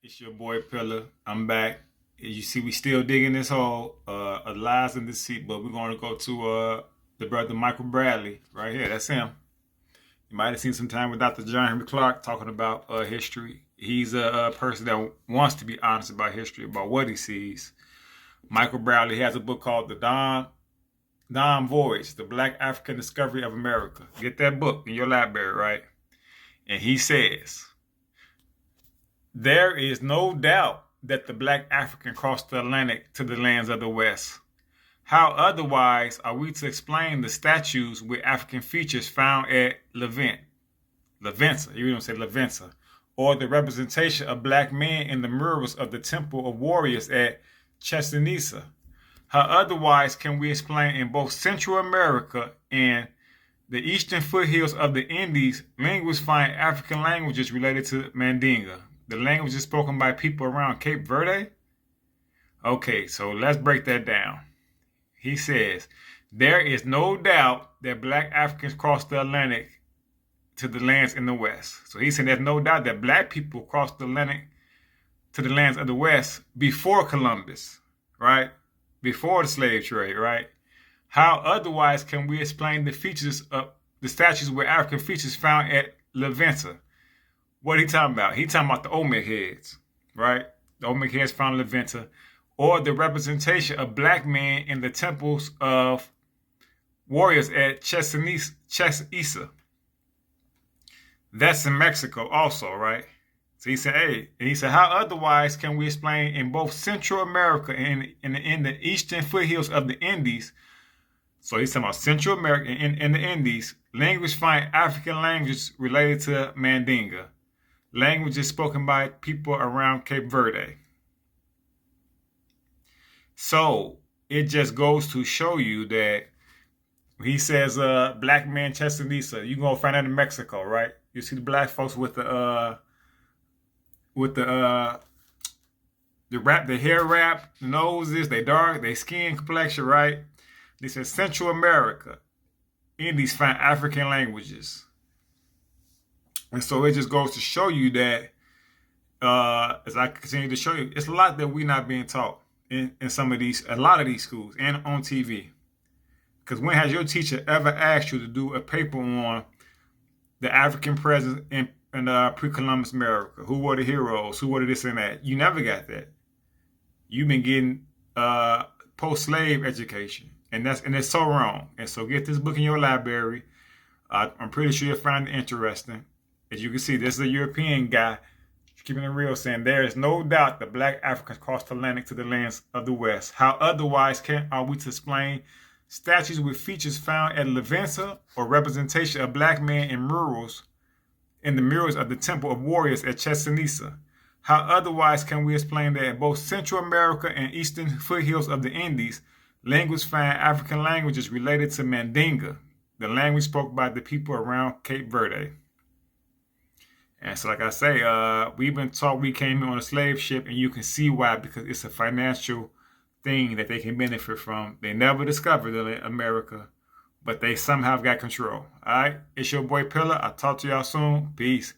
It's your boy Pillar. I'm back. As you see, we still digging this hole of lies and deceit, but we're going to go to the brother Michael Bradley right here. That's him. You might have seen some time with Dr. John Henry Clark talking about history. He's a person that wants to be honest about history, about what he sees. Michael Bradley has a book called The Dawn Voyage, The Black African Discovery of America. Get that book in your library, right? And he says, there is no doubt that the black African crossed the Atlantic to the lands of the West. How otherwise are we to explain the statues with African features found at Levenza, you don't say Levenza, or the representation of black men in the murals of the Temple of Warriors at Chichen Itza? How otherwise can we explain in both Central America and the eastern foothills of the Indies, linguists find African languages related to Mandinga? The language is spoken by people around Cape Verde? Okay, so let's break that down. He says, there is no doubt that black Africans crossed the Atlantic to the lands in the West. So he said there's no doubt that black people crossed the Atlantic to the lands of the West before Columbus, right? Before the slave trade, right? How otherwise can we explain the features of the statues with African features found at Levenza? What he talking about? He talking about the Olmec heads, right? The Olmec heads found in Levenza, or the representation of black men in the temples of warriors at Chichen Itza. That's in Mexico also, right? So he said, hey, and he said, how otherwise can we explain in both Central America and in the eastern foothills of the Indies? So he's talking about Central America and in the Indies, linguists find African languages related to Mandinga. Languages spoken by people around Cape Verde. So it just goes to show you that he says black man Chichen Itza, you're gonna find that in Mexico, right? You see the black folks with the hair wrap, the noses, they dark, they skin complexion, right? This is Central America. Indies find African languages. And so it just goes to show you that, as I continue to show you, it's a lot that we're not being taught in a lot of these schools and on TV. Because when has your teacher ever asked you to do a paper on the African presence in pre-Columbus America? Who were the heroes? Who were this and that? You never got that. You've been getting post-slave education. And it's so wrong. And so get this book in your library. I'm pretty sure you'll find it interesting. As you can see, this is a European guy, keeping it real, saying there is no doubt that black Africans crossed the Atlantic to the lands of the West. How otherwise are we to explain statues with features found at Levenza or representation of black men in the murals of the Temple of Warriors at Chichen Itza? How otherwise can we explain that in both Central America and eastern foothills of the Indies, linguists find African languages related to Mandinga, the language spoken by the people around Cape Verde? And so, like I say, we've been taught we came in on a slave ship, and you can see why, because it's a financial thing that they can benefit from. They never discovered America, but they somehow got control. All right, it's your boy Pillar. I'll talk to y'all soon. Peace.